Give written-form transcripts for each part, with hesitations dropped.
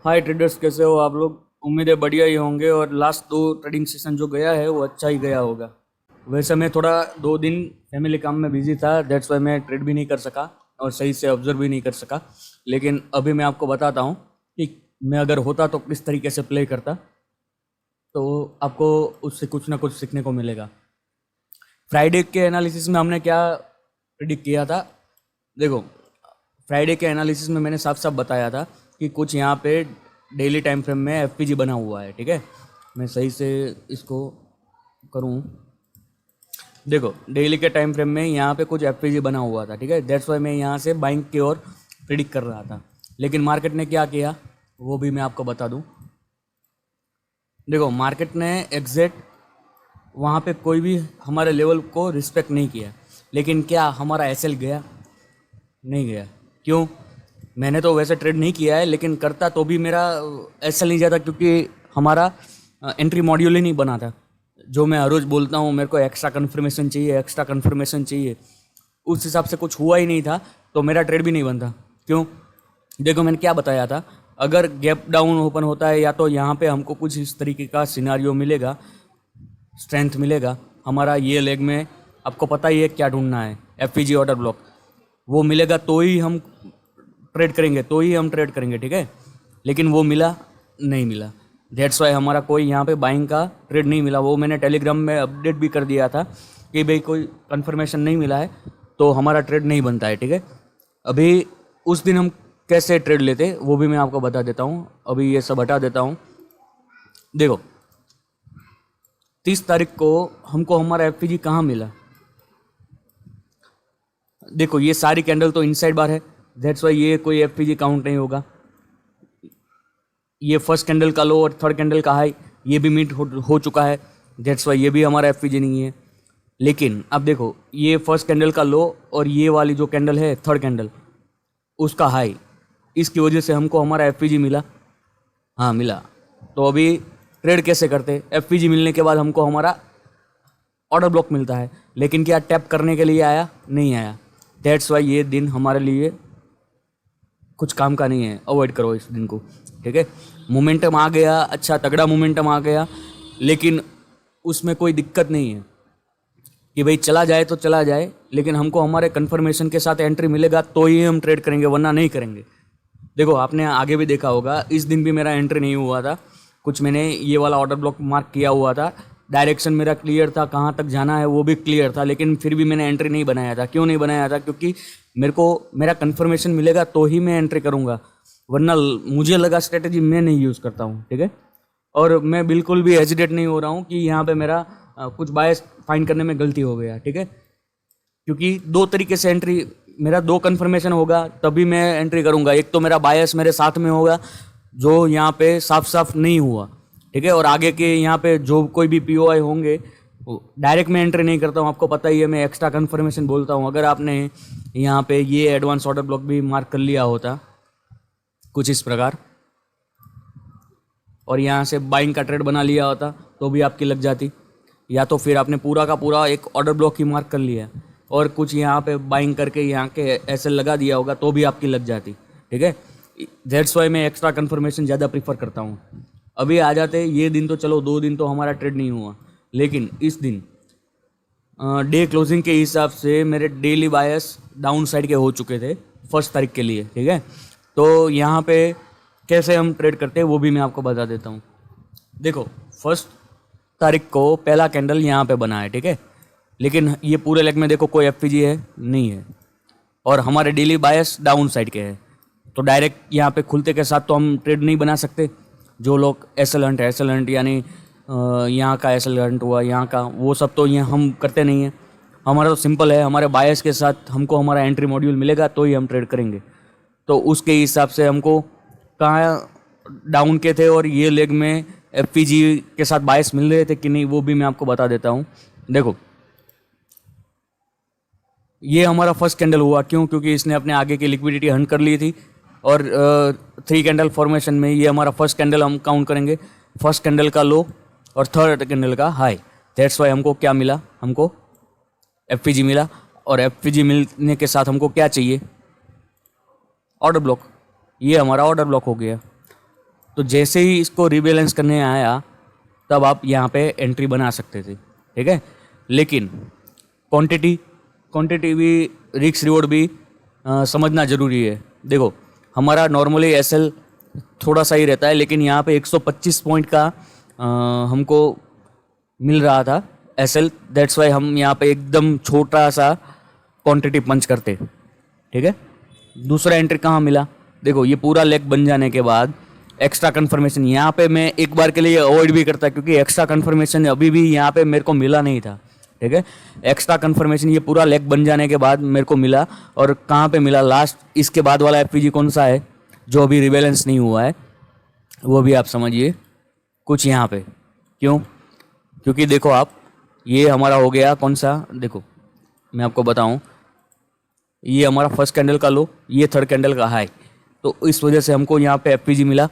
हाय traders, कैसे हो आप लोग? उम्मीद है बढ़िया ही होंगे और लास्ट 2 ट्रेडिंग सेशन जो गया है वो अच्छा ही गया होगा। वैसे मैं थोड़ा 2 दिन फैमिली काम में बिजी था, दैट्स वाई मैं ट्रेड भी नहीं कर सका और सही से ऑब्जर्व भी नहीं कर सका। लेकिन अभी मैं आपको बताता हूँ कि मैं अगर होता तो किस तरीके से प्ले करता, तो आपको उससे कुछ ना कुछ सीखने को मिलेगा। फ्राइडे के एनालिसिस में हमने क्या प्रिडिक्ट किया था? देखो, फ्राइडे के एनालिसिस में मैंने साफ साफ बताया था कि कुछ यहाँ पे डेली टाइम फ्रेम में एफपीजी बना हुआ है। ठीक है, मैं सही से इसको करूँ। देखो, डेली के टाइम फ्रेम में यहाँ पे कुछ एफपीजी बना हुआ था। ठीक है, दैट्स वाई मैं यहाँ से बाइंग की ओर प्रिडिक्ट कर रहा था। लेकिन मार्केट ने क्या किया वो भी मैं आपको बता दूँ। देखो, मार्केट ने एग्जैक्ट वहाँ पे कोई भी हमारे लेवल को रिस्पेक्ट नहीं किया। लेकिन क्या हमारा एसएल गया? नहीं गया। क्यों? मैंने तो वैसे ट्रेड नहीं किया है, लेकिन करता तो भी मेरा एसएल नहीं जाता, क्योंकि हमारा एंट्री मॉड्यूल ही नहीं बना था। जो मैं हर रोज़ बोलता हूँ मेरे को एक्स्ट्रा कन्फर्मेशन चाहिए, एक्स्ट्रा कन्फर्मेशन चाहिए, उस हिसाब से कुछ हुआ ही नहीं था, तो मेरा ट्रेड भी नहीं बनता। क्यों? देखो, मैंने क्या बताया था, अगर गैप डाउन ओपन होता है या तो यहाँ पे हमको कुछ इस तरीके का सिनारियो मिलेगा, स्ट्रेंथ मिलेगा हमारा ये लेग में। आपको पता ही है क्या ढूंढना है, एफपीजी ऑर्डर ब्लॉक, वो मिलेगा तो ही हम ट्रेड करेंगे, ठीक है। लेकिन वो मिला नहीं मिला, दैट्स वाई हमारा कोई यहाँ पे बाइंग का ट्रेड नहीं मिला। वो मैंने टेलीग्राम में अपडेट भी कर दिया था कि भाई कोई कंफर्मेशन नहीं मिला है तो हमारा ट्रेड नहीं बनता है। ठीक है, अभी उस दिन हम कैसे ट्रेड लेते वो भी मैं आपको बता देता हूँ। अभी ये सब हटा देता हूँ। देखो, 30 तारीख को हमको हमारा एफपीजी कहाँ मिला? देखो, ये सारी कैंडल तो इनसाइड बार है, दैट्स वाई ये कोई एफपीजी काउंट नहीं होगा। ये फर्स्ट कैंडल का लो और थर्ड कैंडल का हाई ये भी मीट हो चुका है, दैट्स वाई ये भी हमारा एफपीजी नहीं है। लेकिन अब देखो, ये फर्स्ट कैंडल का लो और ये वाली जो कैंडल है थर्ड कैंडल, उसका हाई, इसकी वजह से हमको हमारा एफपीजी मिला। हाँ, मिला। तो अभी ट्रेड कैसे करते? एफपीजी मिलने के बाद हमको हमारा ऑर्डर ब्लॉक मिलता है, लेकिन क्या टैप करने के लिए आया? नहीं आया। दैट्स वाई ये दिन हमारे लिए कुछ काम का नहीं है, अवॉइड करो इस दिन को। ठीक है, मोमेंटम आ गया, अच्छा तगड़ा मोमेंटम आ गया, लेकिन उसमें कोई दिक्कत नहीं है कि भाई चला जाए तो चला जाए, लेकिन हमको हमारे कन्फर्मेशन के साथ एंट्री मिलेगा तो ही हम ट्रेड करेंगे, वरना नहीं करेंगे। देखो, आपने आगे भी देखा होगा, इस दिन भी मेरा एंट्री नहीं हुआ था। कुछ मैंने ये वाला ऑर्डर ब्लॉक मार्क किया हुआ था, डायरेक्शन मेरा क्लियर था, कहाँ तक जाना है वो भी क्लियर था, लेकिन फिर भी मैंने एंट्री नहीं बनाया था। क्यों नहीं बनाया था? क्योंकि मेरे को मेरा कन्फर्मेशन मिलेगा तो ही मैं एंट्री करूँगा, वरना मुझे लगा स्ट्रेटेजी मैं नहीं यूज़ करता हूँ। ठीक है, और मैं बिल्कुल भी हेजिटेट नहीं हो रहा हूँ कि यहाँ पे मेरा कुछ बायस फाइंड करने में गलती हो गया। ठीक है, क्योंकि 2 तरीके से एंट्री, मेरा 2 कन्फर्मेशन होगा तभी मैं एंट्री करूँगा। एक तो मेरा बायस मेरे साथ में होगा जो यहाँ पे साफ साफ नहीं हुआ। ठीक है, और आगे के यहाँ पे जो कोई भी पीओआई होंगे डायरेक्ट मैं एंट्री नहीं करता हूँ, आपको पता ही है, मैं एक्स्ट्रा कन्फर्मेशन बोलता हूँ। अगर आपने यहाँ पे ये एडवांस ऑर्डर ब्लॉक भी मार्क कर लिया होता कुछ इस प्रकार, और यहाँ से बाइंग का ट्रेड बना लिया होता तो भी आपकी लग जाती, या तो फिर आपने पूरा का पूरा एक ऑर्डर ब्लॉक ही मार्क कर लिया और कुछ यहाँ पे बाइंग करके यहाँ के ऐसे लगा दिया होगा तो भी आपकी लग जाती। ठीक है, दैट्स वाई मैं एक्स्ट्रा कन्फर्मेशन ज़्यादा प्रीफर करता हूँ। अभी आ जाते ये दिन, तो चलो 2 दिन तो हमारा ट्रेड नहीं हुआ, लेकिन इस दिन डे क्लोजिंग के हिसाब से मेरे डेली बायस डाउन साइड के हो चुके थे 1 तारीख के लिए। ठीक है, तो यहाँ पे कैसे हम ट्रेड करते हैं वो भी मैं आपको बता देता हूँ। देखो, 1 तारीख को पहला कैंडल यहाँ पे बना है। ठीक है, लेकिन ये पूरे लेग में देखो कोई एफपीजी है नहीं है, और हमारे डेली बायस डाउन साइड के हैं, तो डायरेक्ट यहाँ पे खुलते के साथ तो हम ट्रेड नहीं बना सकते। जो लोग एसएल हंट यानी यहाँ का एसएल हंट हुआ, यहाँ का, वो सब तो यहाँ हम करते नहीं हैं। हमारा तो सिंपल है, हमारे बायस के साथ हमको हमारा एंट्री मॉड्यूल मिलेगा तो ही हम ट्रेड करेंगे। तो उसके हिसाब से हमको कहाँ डाउन के थे और ये लेग में एफपीजी के साथ बायस मिल रहे थे कि नहीं वो भी मैं आपको बता देता हूँ। देखो, ये हमारा फर्स्ट कैंडल हुआ, क्यों? क्योंकि इसने अपने आगे की लिक्विडिटी हंट कर ली थी, और 3 कैंडल फॉर्मेशन में ये हमारा फर्स्ट कैंडल हम काउंट करेंगे। फर्स्ट कैंडल का लो और थर्ड कैंडल का हाई। दैट्स वाई हमको क्या मिला, हमको एफपीजी मिला, और एफपीजी मिलने के साथ हमको क्या चाहिए, ऑर्डर ब्लॉक। ये हमारा ऑर्डर ब्लॉक हो गया। तो जैसे ही इसको रीबैलेंस करने आया तब आप यहाँ पे एंट्री बना सकते थे, ठीक है। लेकिन क्वांटिटी भी, रिस्क रिवॉर्ड भी समझना ज़रूरी है। देखो हमारा नॉर्मली एसएल थोड़ा सा ही रहता है, लेकिन यहाँ पे 125 पॉइंट का हमको मिल रहा था एसएल। दैट्स वाई हम यहाँ पे एकदम छोटा सा क्वांटिटी पंच करते, ठीक है। दूसरा एंट्री कहाँ मिला, देखो ये पूरा लेग बन जाने के बाद एक्स्ट्रा कन्फर्मेशन यहाँ पे मैं एक बार के लिए अवॉइड भी करता, क्योंकि एक्स्ट्रा कन्फर्मेशन अभी भी यहाँ पे मेरे को मिला नहीं था, ठीक है। एक्स्ट्रा कन्फर्मेशन ये पूरा लेग बन जाने के बाद मेरे को मिला। और कहाँ पे मिला, लास्ट इसके बाद वाला एफपीजी कौन सा है जो अभी रिबैलेंस नहीं हुआ है, वो भी आप समझिए, कुछ यहाँ पे। क्यों, क्योंकि देखो आप, ये हमारा हो गया कौन सा, देखो मैं आपको बताऊं, ये हमारा फर्स्ट कैंडल का लो, ये थर्ड कैंडल का हाई। तो इस वजह से हमको यहाँ पे एफपीजी मिला,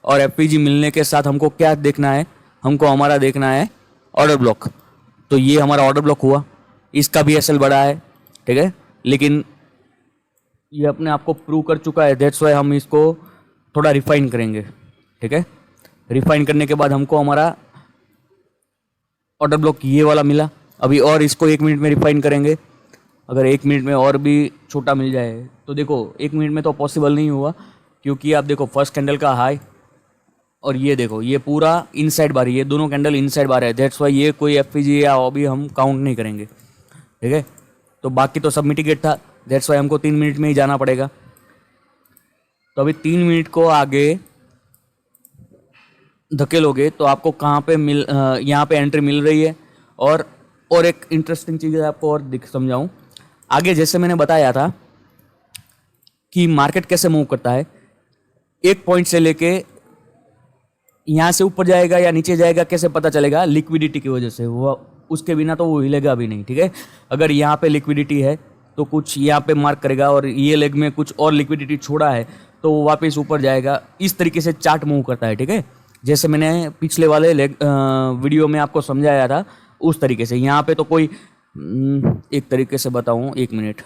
और एफपीजी मिलने के साथ हमको क्या देखना है, हमको हमारा देखना है ऑर्डर ब्लॉक। तो ये हमारा ऑर्डर ब्लॉक हुआ, इसका भी एसएल बड़ा है, ठीक है। लेकिन ये अपने आप को प्रूव कर चुका है, दैट्स वाई हम इसको थोड़ा रिफाइन करेंगे, ठीक है। रिफाइन करने के बाद हमको हमारा ऑर्डर ब्लॉक ये वाला मिला। अभी और इसको 1 मिनट में रिफाइन करेंगे। अगर 1 मिनट में और भी छोटा मिल जाए तो देखो 1 मिनट में तो पॉसिबल नहीं हुआ, क्योंकि आप देखो फर्स्ट कैंडल का हाई और ये देखो ये पूरा इनसाइड बार, ये दोनों कैंडल इनसाइड बार है। दैट्स वाई ये कोई एफपीजी या ओबी हम काउंट नहीं करेंगे, ठीक है। तो बाकी तो सब मिटिगेट था, दैट्स वाई हमको 3 मिनट में ही जाना पड़ेगा। तो अभी 3 मिनट को आगे धकेलोगे तो आपको कहाँ पे यहाँ पे एंट्री मिल रही है। और एक इंटरेस्टिंग चीज़ आपको और समझाऊँ, आगे जैसे मैंने बताया था कि मार्केट कैसे मूव करता है, एक पॉइंट से लेके यहाँ से ऊपर जाएगा या नीचे जाएगा कैसे पता चलेगा, लिक्विडिटी की वजह से। वो उसके बिना तो वो हिलेगा भी नहीं, ठीक है। अगर यहाँ पे लिक्विडिटी है तो कुछ यहाँ पे मार्क करेगा, और ये लेग में कुछ और लिक्विडिटी छोड़ा है तो वो वापस ऊपर जाएगा। इस तरीके से चार्ट मूव करता है, ठीक है। जैसे मैंने पिछले वाले वीडियो में आपको समझाया था उस तरीके से। यहाँ पे तो कोई एक तरीके से बताऊँ, 1 मिनट,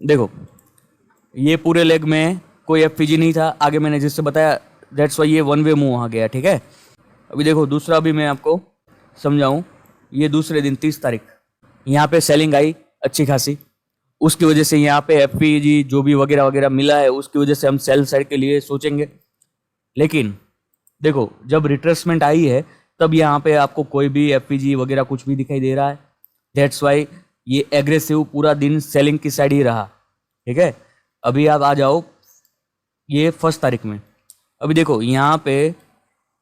देखो ये पूरे लेग में कोई एफपीजी नहीं था, आगे मैंने जिससे बताया, दैट्स वाई ये 1 वे मूव आ गया, ठीक है। अभी देखो दूसरा भी मैं आपको समझाऊं, ये दूसरे दिन 30 तारीख यहाँ पे सेलिंग आई अच्छी खासी, उसकी वजह से यहाँ पे एफपीजी जो भी वगैरह वगैरह मिला है उसकी वजह से हम सेल साइड के लिए सोचेंगे। लेकिन देखो जब रिट्रेसमेंट आई है तब यहाँ पे आपको कोई भी एफपीजी वगैरह कुछ भी दिखाई दे रहा है। दैट्स वाई ये एग्रेसिव पूरा दिन सेलिंग की साइड ही रहा, ठीक है। अभी आप आ जाओ ये 1 तारीख में, अभी देखो यहाँ पे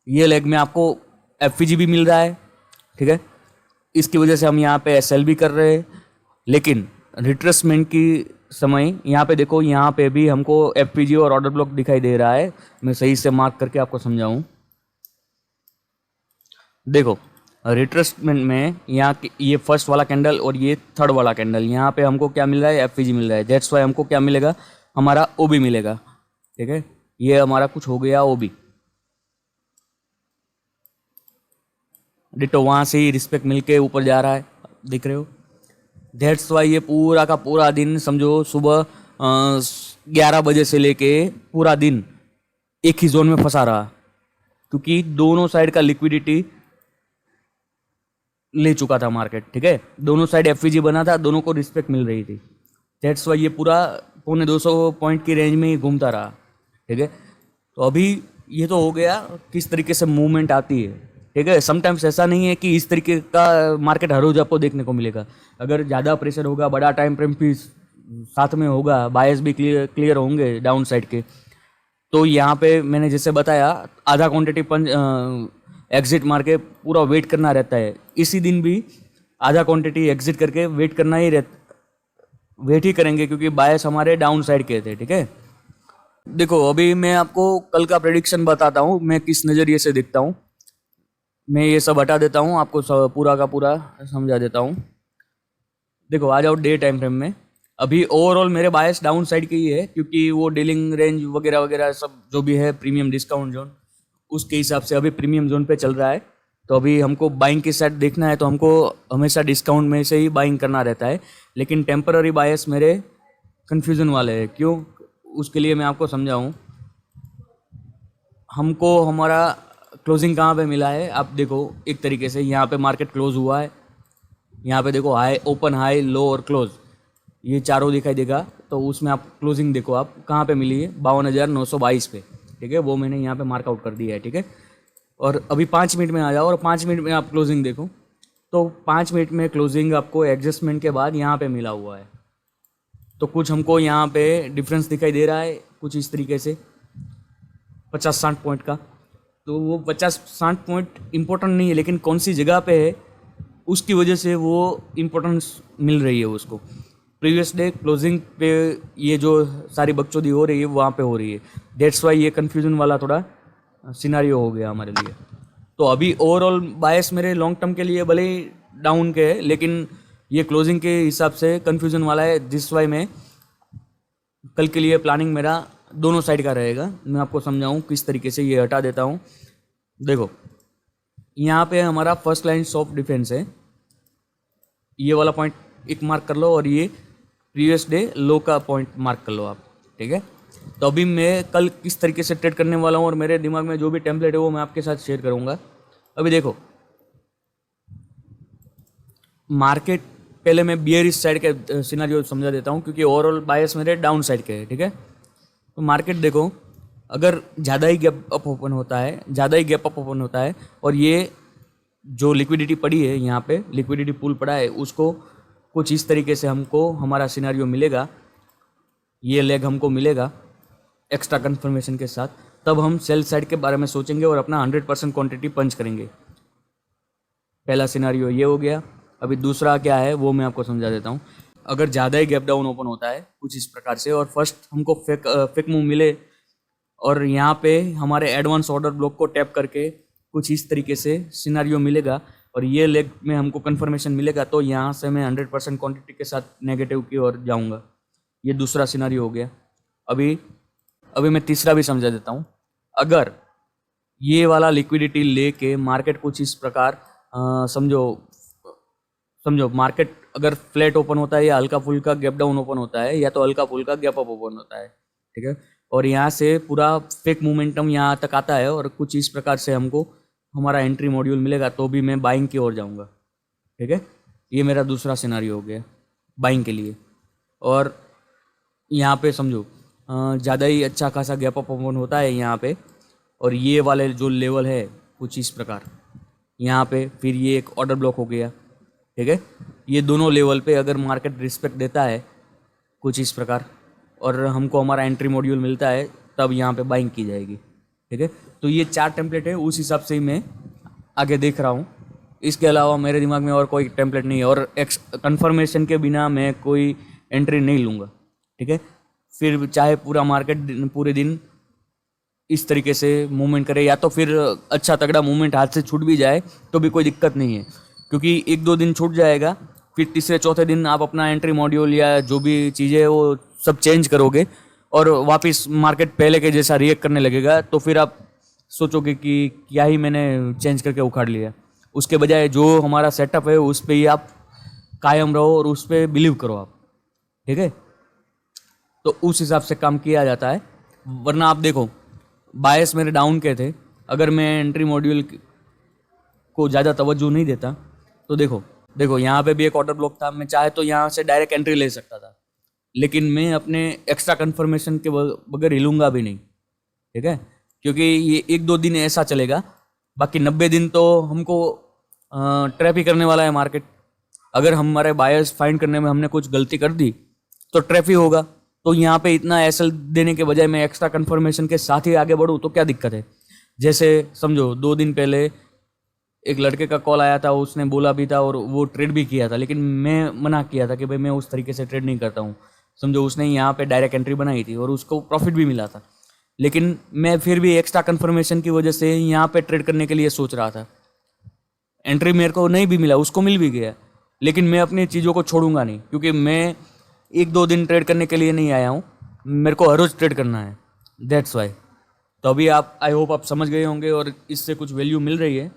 ये लेग में आपको एफपीजी भी मिल रहा है, ठीक है। इसकी वजह से हम यहाँ पे एसएल भी कर रहे हैं। लेकिन रिट्रेसमेंट की समय यहाँ पे देखो, यहाँ पे भी हमको एफपीजी और ऑर्डर ब्लॉक दिखाई दे रहा है। मैं सही से मार्क करके आपको समझाऊं, देखो रिट्रेसमेंट में यहाँ ये फर्स्ट वाला कैंडल और ये थर्ड वाला कैंडल, यहाँ पे हमको क्या मिल रहा है, एफपीजी मिल रहा है। दैट्स वाई हमको क्या मिलेगा, हमारा ओबी मिलेगा, ठीक है। ये हमारा कुछ हो गया ओबी, डिटो वहाँ से ही रिस्पेक्ट मिलके ऊपर जा रहा है, दिख रहे हो। दैट्स वाई ये पूरा का पूरा दिन समझो सुबह 11 बजे से लेके पूरा दिन एक ही जोन में फंसा रहा, क्योंकि दोनों साइड का लिक्विडिटी ले चुका था मार्केट, ठीक है। दोनों साइड एफपीजी बना था, दोनों को रिस्पेक्ट मिल रही थी। दैट्स वाई ये पूरा 250 पॉइंट की रेंज में ही घूमता रहा, ठीक है। तो अभी ये तो हो गया किस तरीके से मूवमेंट आती है, ठीक है। समटाइम्स ऐसा नहीं है कि इस तरीके का मार्केट हर रोज आपको देखने को मिलेगा। अगर ज़्यादा प्रेशर होगा, बड़ा टाइम फ्रेम भी साथ में होगा, बायस भी क्लियर होंगे डाउन साइड के, तो यहाँ पे मैंने जैसे बताया आधा क्वांटिटी एग्जिट मार के पूरा वेट करना रहता है। इसी दिन भी आधा क्वांटिटी एग्जिट करके वेट करना ही वेट ही करेंगे, क्योंकि बायस हमारे डाउन साइड के थे, ठीक है। देखो अभी मैं आपको कल का प्रेडिक्शन बताता हूँ, मैं किस नज़रिए से देखता हूँ। मैं ये सब हटा देता हूँ, आपको पूरा का पूरा समझा देता हूँ। देखो आ जाओ डे टाइम फ्रेम में। अभी ओवरऑल मेरे बायस डाउन साइड के ही है, क्योंकि वो डीलिंग रेंज वगैरह वगैरह सब जो भी है प्रीमियम डिस्काउंट जोन, उसके हिसाब से अभी प्रीमियम जोन पे चल रहा है। तो अभी हमको बाइंग के साथ देखना है तो हमको हमेशा डिस्काउंट में से ही बाइंग करना रहता है। लेकिन टेम्पररी बायस मेरे कन्फ्यूज़न वाले हैं। क्यों? उसके लिए मैं आपको समझाऊँ। हमको हमारा क्लोजिंग कहाँ पे मिला है, आप देखो एक तरीके से यहाँ पे मार्केट क्लोज हुआ है, यहाँ पे देखो हाई, ओपन, हाई, लो और क्लोज, ये चारों दिखाई देगा। तो उसमें आप क्लोजिंग देखो, आप कहाँ पे मिली है, 52,922 पे, ठीक है। वो मैंने यहाँ पे मार्कआउट कर दिया है, ठीक है। और अभी 5 मिनट में आ जाओ और 5 मिनट में आप क्लोजिंग देखो, तो 5 मिनट में क्लोजिंग आपको एडजस्टमेंट के बाद यहाँ पे मिला हुआ है। तो कुछ हमको यहाँ पे डिफरेंस दिखाई दे रहा है कुछ इस तरीके से 50-60 पॉइंट का। तो वो 50-60 पॉइंट इम्पोर्टेंट नहीं है, लेकिन कौन सी जगह पे है उसकी वजह से वो इम्पोर्टेंस मिल रही है उसको। प्रीवियस डे क्लोजिंग पे ये जो सारी बकचोदी हो रही है वहाँ पे हो रही है, डेट्स वाई ये कन्फ्यूजन वाला थोड़ा सिनारियो हो गया हमारे लिए। तो अभी ओवरऑल बायस मेरे लॉन्ग टर्म के लिए भले ही डाउन के है, लेकिन ये क्लोजिंग के हिसाब से कन्फ्यूजन वाला है। जिस वाई में कल के लिए प्लानिंग मेरा दोनों साइड का रहेगा। मैं आपको समझाऊँ किस तरीके से, ये हटा देता हूँ। देखो यहाँ पे हमारा फर्स्ट लाइन ऑफ डिफेंस है, ये वाला पॉइंट एक मार्क कर लो और ये प्रीवियस डे लो का पॉइंट मार्क कर लो आप, ठीक है। तो अभी मैं कल किस तरीके से ट्रेड करने वाला हूँ और मेरे दिमाग में जो भी टेम्पलेट है वो मैं आपके साथ शेयर करूँगा। अभी देखो मार्केट, पहले मैं बियरिश साइड के सिनारियो समझा देता हूँ, क्योंकि ओवरऑल बायस मेरे डाउन साइड के है, ठीक है। तो मार्केट देखो, अगर ज़्यादा ही गैप अप ओपन होता है, ज़्यादा ही गैप अप ओपन होता है और ये जो लिक्विडिटी पड़ी है यहाँ पे, लिक्विडिटी पूल पड़ा है, उसको कुछ इस तरीके से हमको हमारा सिनारियो मिलेगा, ये लेग हमको मिलेगा एक्स्ट्रा कंफर्मेशन के साथ, तब हम सेल साइड के बारे में सोचेंगे और अपना 100% क्वांटिटी पंच करेंगे। पहला सिनारियो ये हो गया। अभी दूसरा क्या है वो मैं आपको समझा देता हूँ। अगर ज़्यादा ही गैप डाउन ओपन होता है कुछ इस प्रकार से और फर्स्ट हमको फेक मूव मिले और यहाँ पे हमारे एडवांस ऑर्डर ब्लॉक को टैप करके कुछ इस तरीके से सिनारियो मिलेगा और ये लेग में हमको कंफर्मेशन मिलेगा, तो यहाँ से मैं 100% क्वांटिटी के साथ नेगेटिव की ओर जाऊँगा। ये दूसरा सिनारियो हो गया। अभी मैं तीसरा भी समझा देता हूँ। अगर ये वाला लिक्विडिटी लेके मार्केट कुछ इस प्रकार समझो मार्केट अगर फ्लैट ओपन होता है या हल्का फुल्का गैप डाउन ओपन होता है या तो हल्का फुल्का गैप अप ओपन होता है, ठीक है, और यहाँ से पूरा फेक मोमेंटम यहाँ तक आता है और कुछ इस प्रकार से हमको हमारा एंट्री मॉड्यूल मिलेगा, तो भी मैं बाइंग की ओर जाऊँगा, ठीक है। ये मेरा दूसरा सिनारियो हो गया बाइंग के लिए। और यहाँ पे समझो ज़्यादा ही अच्छा खासा गैप अप ओपन होता है यहाँ पे और ये वाले जो लेवल है कुछ इस प्रकार यहाँ पे, फिर ये एक ऑर्डर ब्लॉक हो गया, ठीक है। ये दोनों लेवल पे अगर मार्केट रिस्पेक्ट देता है कुछ इस प्रकार और हमको हमारा एंट्री मॉड्यूल मिलता है, तब यहाँ पे बाइंग की जाएगी, ठीक है। तो ये 4 टेम्पलेट है, उस हिसाब से ही मैं आगे देख रहा हूँ। इसके अलावा मेरे दिमाग में और कोई टेम्पलेट नहीं है और कंफर्मेशन के बिना मैं कोई एंट्री नहीं लूँगा, ठीक है। फिर चाहे पूरा मार्केट पूरे दिन इस तरीके से मूवमेंट करे या तो फिर अच्छा तगड़ा मूवमेंट हाथ से छूट भी जाए तो भी कोई दिक्कत नहीं है, क्योंकि 1-2 दिन छूट जाएगा, फिर तीसरे चौथे दिन आप अपना एंट्री मॉड्यूल या जो भी चीज़ें वो सब चेंज करोगे और वापस मार्केट पहले के जैसा रिएक्ट करने लगेगा, तो फिर आप सोचोगे कि क्या ही मैंने चेंज करके उखाड़ लिया। उसके बजाय जो हमारा सेटअप है उस पर ही आप कायम रहो और उस पर बिलीव करो आप, ठीक है। तो उस हिसाब से काम किया जाता है। वरना आप देखो बायस मेरे डाउन के थे, अगर मैं एंट्री मॉड्यूल को ज़्यादा तवज्जो नहीं देता तो देखो यहाँ पे भी एक ऑर्डर ब्लॉक था, मैं चाहे तो यहाँ से डायरेक्ट एंट्री ले सकता था, लेकिन मैं अपने एक्स्ट्रा कंफर्मेशन के बगैर हिलूंगा भी नहीं, ठीक है, क्योंकि ये 1-2 दिन ऐसा चलेगा, बाकी 90 दिन तो हमको ट्रैप ही करने वाला है मार्केट। अगर हमारे बायर्स फाइंड करने में हमने कुछ गलती कर दी तो ट्रैप ही होगा। तो यहाँ पे इतना एसएल देने के बजाय मैं एक्स्ट्रा कंफर्मेशन के साथ ही आगे बढ़ूँ तो क्या दिक्कत है। जैसे समझो 2 दिन पहले एक लड़के का कॉल आया था, उसने बोला भी था और वो ट्रेड भी किया था, लेकिन मैं मना किया था कि भाई मैं उस तरीके से ट्रेड नहीं करता हूँ। समझो उसने यहाँ पे डायरेक्ट एंट्री बनाई थी और उसको प्रॉफिट भी मिला था, लेकिन मैं फिर भी एक्स्ट्रा कंफर्मेशन की वजह से यहाँ पे ट्रेड करने के लिए सोच रहा था। एंट्री मेरे को नहीं भी मिला, उसको मिल भी गया, लेकिन मैं अपनी चीज़ों को छोड़ूंगा नहीं, क्योंकि मैं एक दो दिन ट्रेड करने के लिए नहीं आया हूँ, मेरे को हर रोज़ ट्रेड करना है, दैट्स वाई। तो अभी आप, आई होप आप समझ गए होंगे और इससे कुछ वैल्यू मिल रही है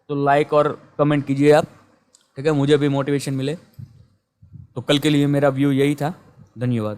तो लाइक और कमेंट कीजिए आप, ठीक है, मुझे भी मोटिवेशन मिले। तो कल के लिए मेरा व्यू यही था। धन्यवाद।